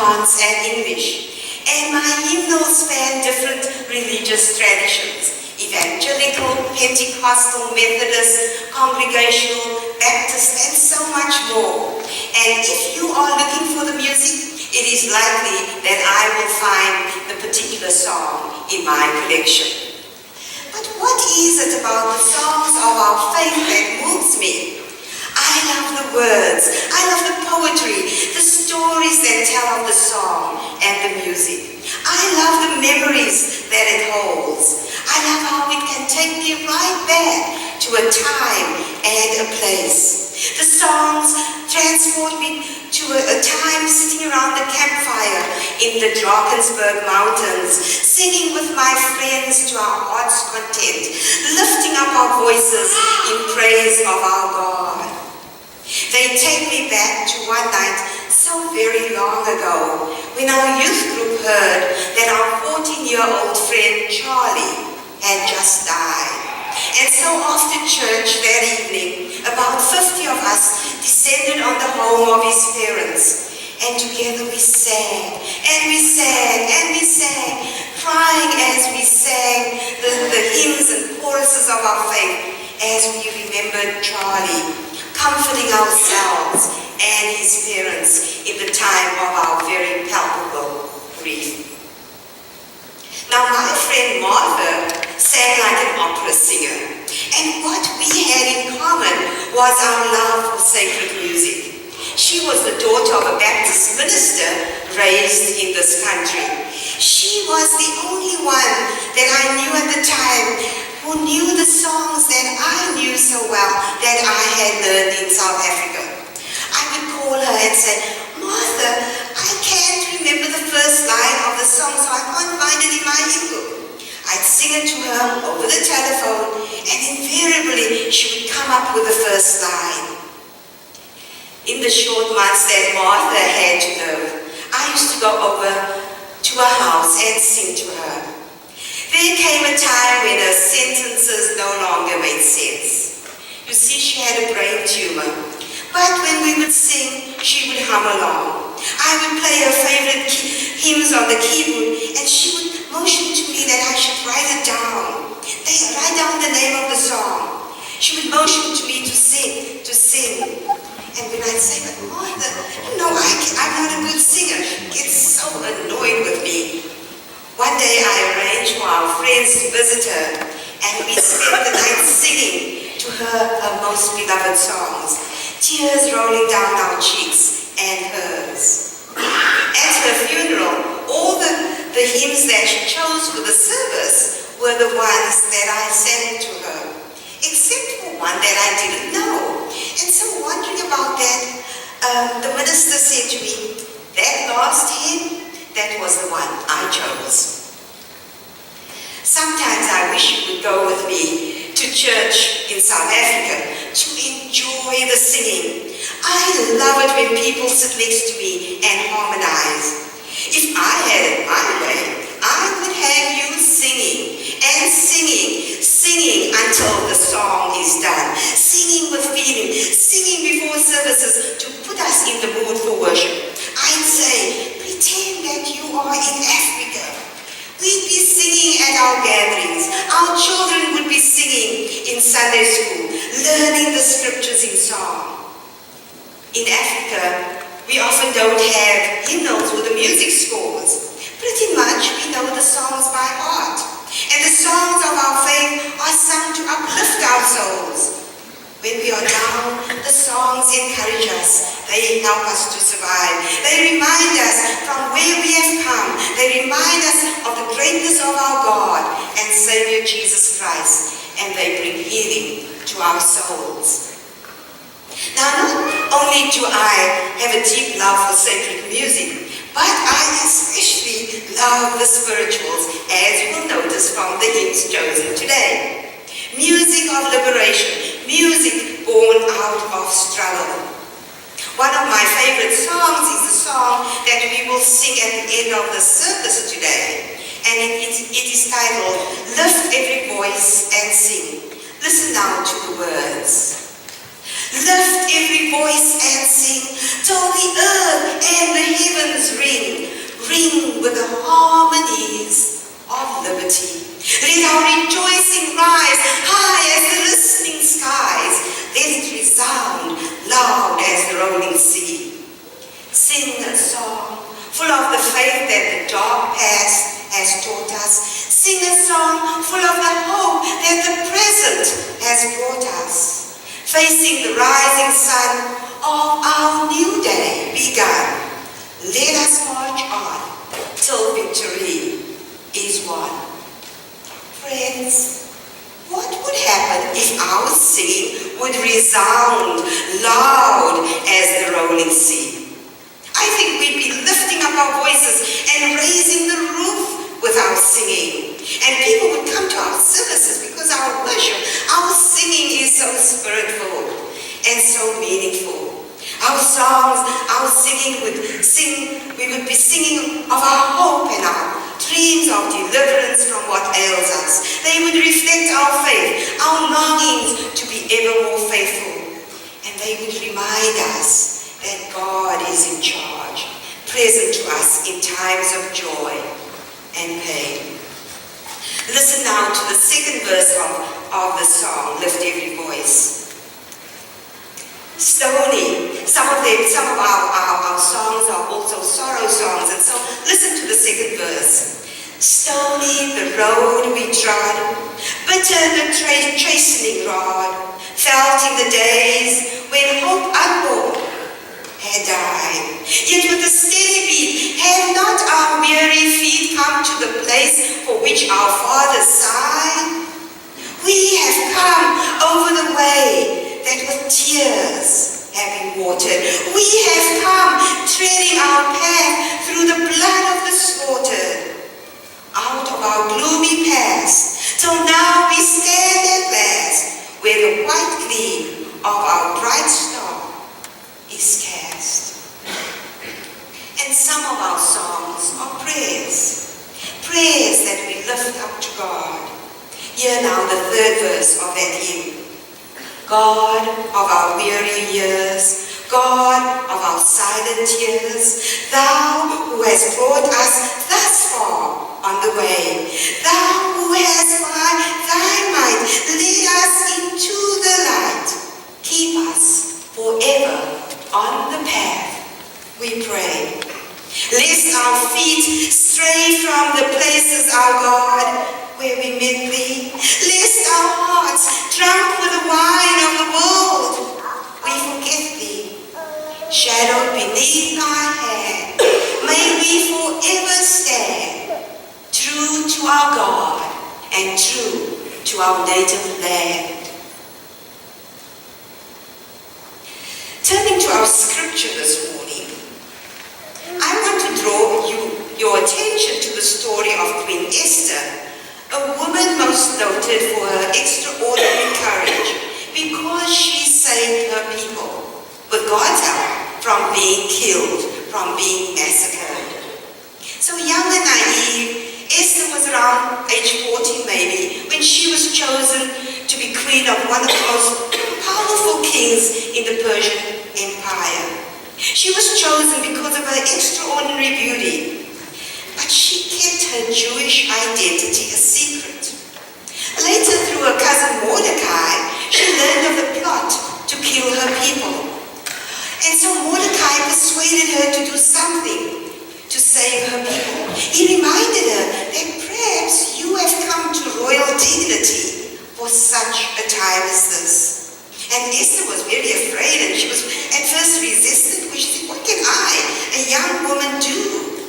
dance, and English. And my hymnals span different religious traditions: evangelical, Pentecostal, Methodist, Congregational, Baptist, and so much more. And if you are looking for the music, it is likely that I will find the particular song in my collection. But what is it about the songs of our faith that moves me? I love the words, I love the poetry, the stories that tell of the song and the music. I love the memories that it holds. I love how it can take me right back to a time and a place. The songs transport me to a time sitting around the campfire in the Drakensberg Mountains, singing with my friends to our heart's content, lifting up our voices in praise of our God. They take me back to one night so very long ago when our youth group heard that our 14-year-old friend Charlie had just died. And so after church that evening, about 50 of us descended on the home of his parents. And together we sang, and we sang, and we sang, crying as we sang the hymns and choruses of our faith as we remembered Charlie, comforting ourselves and his parents in the time of our very palpable grief. Now, my friend Martha sang like an opera singer, and what we had in common was our love for sacred music. She was the daughter of a Baptist minister raised in this country. She was the only one that I knew at the time who knew the songs that I knew so well that I had learned in South Africa. I would call her and say, "Martha, I can't remember the first line of the song, so I can't find it in my hymn book." I'd sing it to her over the telephone, and invariably she would come up with the first line. In the short months that Martha had to live, I used to go over to her house and sing to her. There came a time when her sentences no longer made sense. You see, she had a brain tumor, but when we would sing, she would hum along. I would play her favorite hymns on the keyboard, and she would motion to me that I should write it down. Write down the name of the song. She would motion to me to sing. And when I'd say, "But Martha, you know, I'm not a good singer," she gets so annoyed with me. One day I arranged for our friends to visit her, and we spent the night singing to her most beloved songs, tears rolling down our cheeks and hers. At her funeral, all the hymns that she chose for the service were the ones that I sang to her, except for one that I didn't know. And so wondering about that, the minister said to me, "That last hymn, that was the one I chose." Sometimes I wish you would go with me to church in South Africa to enjoy the singing. I love it when people sit next to me and harmonize. If I had it my way, I would have you singing and singing until the song is done, singing with feeling, singing before services to put us in the mood for worship. I'd say, pretend that you are in Africa. We'd be singing at our gatherings. Our children would be singing in Sunday school, learning the scriptures in song. In Africa, we often don't have hymnals with the music scores. Pretty much we know the songs by heart. And the songs of our faith are sung to uplift our souls. When we are down, the songs encourage us. They help us to survive. They remind us from where we have come. They remind us of the greatness of our God and Savior Jesus Christ. And they bring healing to our souls. Now, not only do I have a deep love for sacred music, but I especially love the spirituals, as you will notice from the hymns chosen today. Music of liberation, music born out of struggle. One of my favorite songs is the song that we will sing at the end of the service today, and it is titled, "Lift Every Voice and Sing." Listen now to the words. Lift every voice and sing, till the earth and the heavens ring, ring with the harmonies of liberty. Let our rejoicing rise high as the listening skies. Let it resound loud as the rolling sea. Sing a song full of the faith that the dark past has taught us. Sing a song full of the hope that the present has brought us. Facing the rising sun of our new day begun, let us march on till victory is won. Friends, what would happen if our singing would resound loud as the rolling sea? I think we'd be lifting up our voices and raising the roof with our singing. And people would come to our services because our worship, our singing is so spirit-filled and so meaningful. Our songs, our singing we would be singing of our hope and our dreams of deliverance from what ails us. They would reflect our faith, our longings to be ever more faithful. And they would remind us that God is in charge, present to us in times of joy and pain. Listen now to the second verse of the song, Lift Every Voice. Stony, some of our songs are also sorrow songs, and so listen to the second verse. Stony the road we trod, bitter the chastening rod, felt in the days when hope unborn had died. Yet with a steady beat had not our weary feet come to the place for which our fathers sighed. We have come over the way that with tears have been watered. We have come treading our path through the blood of the slaughtered. Out of our gloomy past, till now we stand at last, where the white gleam of our bright star is cast. And some of our songs are prayers that we lift up to God. Hear now the third verse of that hymn. God of our weary years, God of our silent tears, Thou who hast brought us thus far on the way, Thou who hast by Thy might led us into the light, keep us forever on the path, we pray. Lest our feet stray from the places, our God, where we met Thee, lest our hearts, drunk with the wine of the world, we forget Thee. Shadowed beneath Thy hand, may we forever stand, true to our God and true to our native land. Turning to our scripture this morning, I want to draw your attention to the story of Queen Esther, a woman most noted for her extraordinary courage because she saved her people, with God's help, from being killed, from being massacred. So young and naive, Esther was around age 14 maybe, when she was chosen to be queen of one of the most powerful kings in the Persian Empire. She was chosen because of her extraordinary beauty, but she kept her Jewish identity a secret. Later, through her cousin Mordecai, she learned of the plot to kill her people. And so Mordecai persuaded her to do something to save her people. He reminded her that perhaps you have come to royal dignity for such a time as this. And Esther was very afraid, and she was at first resistant, because she said, what can I, a young woman, do?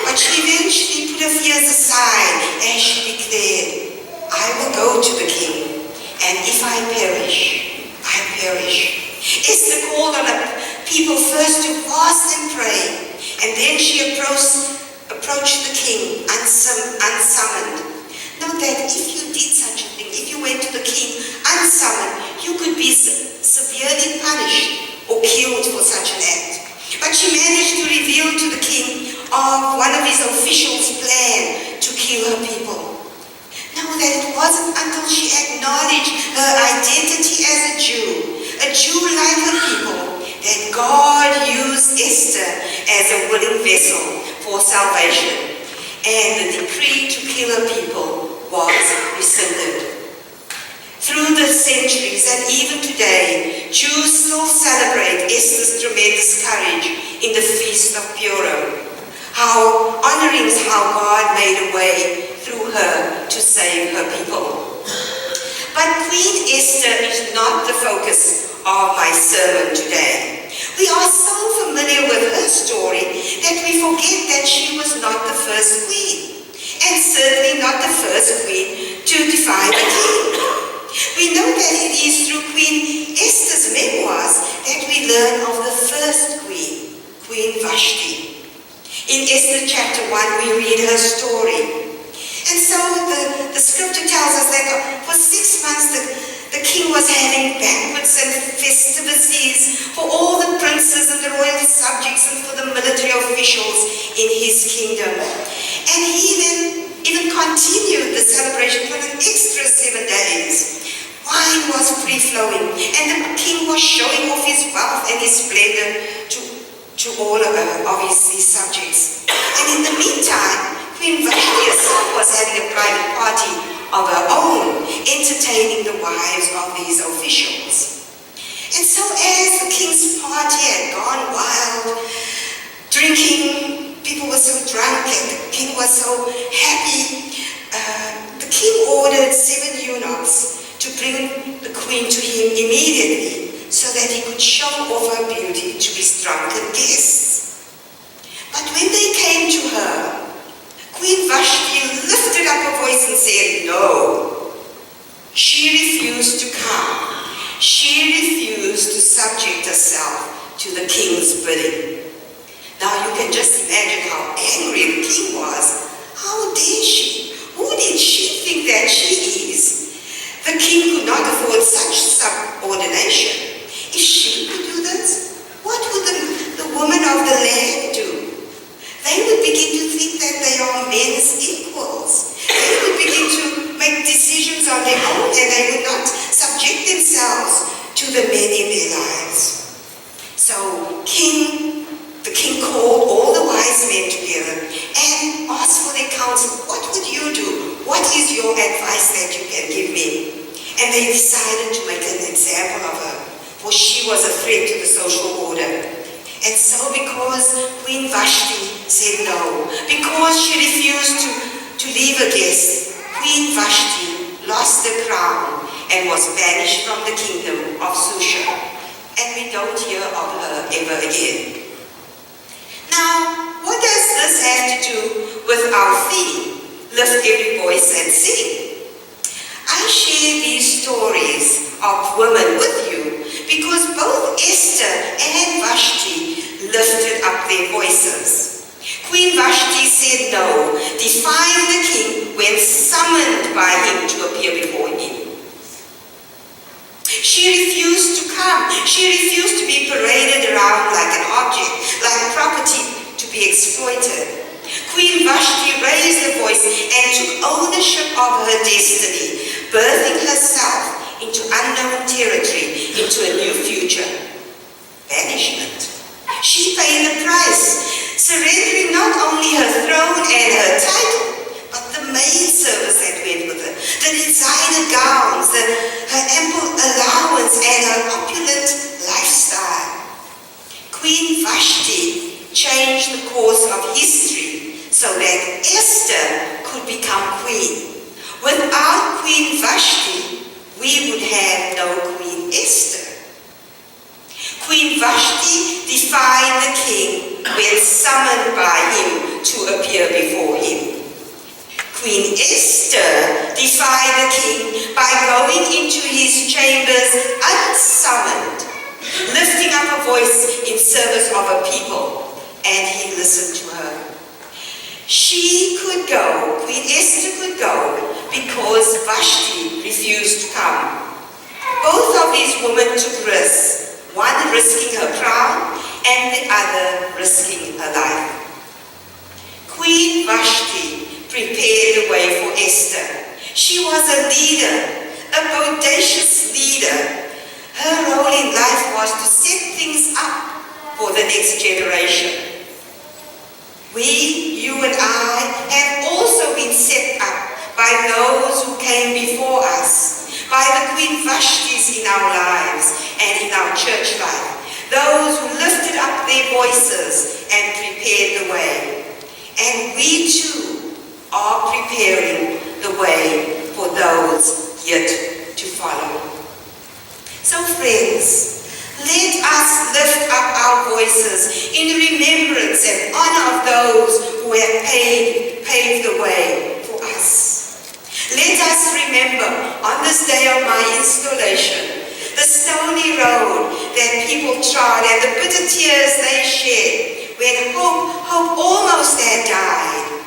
But she eventually put her fears aside, and she declared, I will go to the king, and if I perish, I perish. Esther called on the people first to fast and pray, and then she approached the king unsummoned. Note that if you did such a thing, if you went to the king unsummoned, you could be severely punished or killed for such an act. But she managed to reveal to the king of one of his officials' plan to kill her people. Know that it wasn't until she acknowledged her identity as a Jew, a Jew like her people, that God used Esther as a willing vessel for salvation, and the decree to kill her people was rescinded. Through the centuries and even today, Jews still celebrate Esther's tremendous courage in the Feast of Purim, honoring how God made a way through her to save her people. But Queen Esther is not the focus of my sermon today. We are so familiar with her story that we forget that she was not the first queen, and certainly not the first queen to defy the king. We know that it is through Queen Esther's memoirs that we learn of the first queen, Queen Vashti. In Esther chapter 1, we read her story. And so the scripture tells us that for 6 months the king was having banquets and festivities for all the princes and the royal subjects and for the military officials in his kingdom. And he even continued the celebration for an extra 7 days. Wine was free-flowing, and the king was showing off his wealth and his splendor to all of his subjects. And in the meantime, Queen Vashti herself was having a private party of her own, entertaining the wives of these officials. And so as the king's party had gone wild, drinking, people were so drunk and the king was so happy, the king ordered 7 eunuchs to bring the queen to him immediately so that he could show off her beauty to his drunken guests. But when they came to her, Queen Vashti lifted up her voice and said, no. She refused to come. She refused to subject herself to the king's bidding. Now you can just imagine how angry the king was. How dare she? Who did she think that she is? The king could not afford such subordination. If she could do this, what would the women of the land do? They would begin to think that they are men's equals. They would begin to make decisions on their own, and they would not subject themselves to the men in their lives. So the king called all the wise men together and asked for their counsel. What would you do? What is your advice that you can give me? And they decided to make an example of her, for she was a threat to the social order. And so because Queen Vashti said no, because she refused to leave her guests, Queen Vashti lost the crown and was banished from the kingdom of Shusha. And we don't hear of her ever again. Now, what does this have to do with our theme, Lift Every Voice and Sing? I share these stories of women with you because both Esther and Vashti lifted up their voices. Queen Vashti said no, defying the king when summoned by him to appear before him. She refused to come. She refused to be paraded around like an object, like property to be exploited. Queen Vashti raised her voice and took ownership of her destiny, birthing herself into unknown territory, into a new future. Banishment. She paid the price, surrendering not only her throne and her title, but the maid service that went with her, the designer gowns, her ample allowance, and her opulent lifestyle. Queen Vashti changed the course of history so that Esther could become queen. Without Queen Vashti, we would have no Queen Esther. Queen Vashti defied the king when summoned by him to appear before him. Queen Esther defied the king by going into his chambers unsummoned, lifting up a voice in service of her people, and he listened to her. She could go, Queen Esther could go, because Vashti refused to come. Both of these women took risks, one risking her crown and the other risking her life. Queen Vashti prepared the way for Esther. She was a leader, a bodacious leader. Her role in been Vashtis in our lives and in our church life, those who lifted up their voices and prepared the way. And we too are preparing the way for those yet to follow. So friends, let us lift up our voices in remembrance and honor of those who have paved the way for us. Let us remember on this day of my installation, the stony road that people trod and the bitter tears they shed when hope almost had died.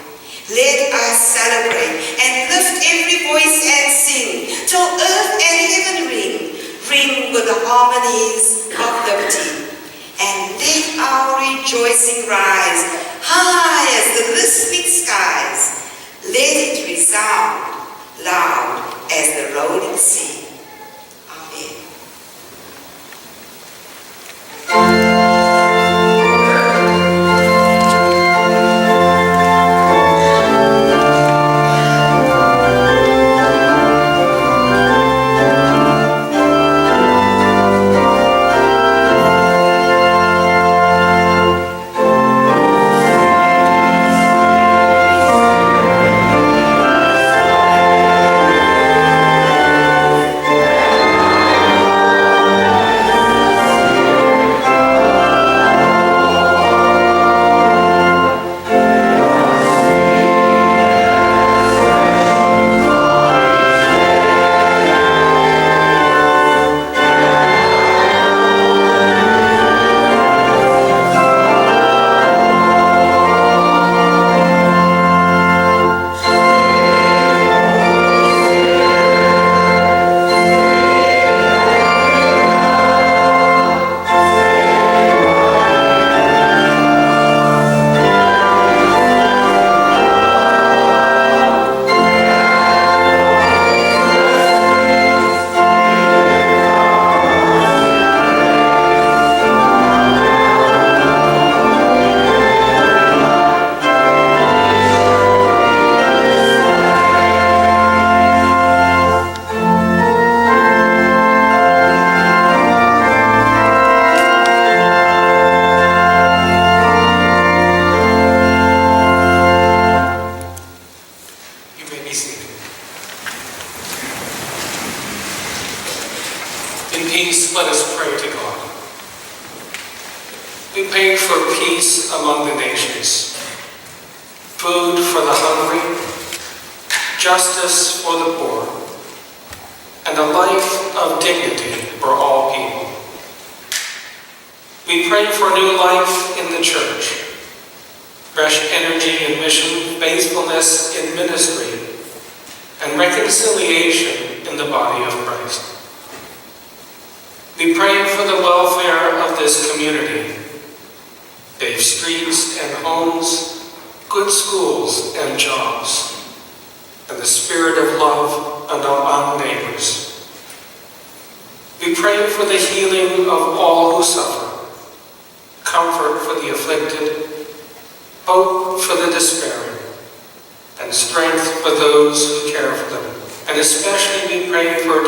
Let us celebrate and lift every voice and sing till earth and heaven ring with the harmonies of liberty. And let our rejoicing rise high as the listening skies. Let it resound loud as the rolling sea. Amen. In peace, let us pray to God. We pray for peace among the nations, food for the hungry, justice for the poor, and a life of dignity for all people. We pray for new life in the church, fresh energy in mission, faithfulness in ministry, and reconciliation in the body of Christ. We pray for the welfare of this community, safe streets and homes, good schools and jobs, and the spirit of love among neighbors. We pray for the healing of all who suffer, comfort for the afflicted, hope for the despairing, and strength for those who care for them. And especially we pray for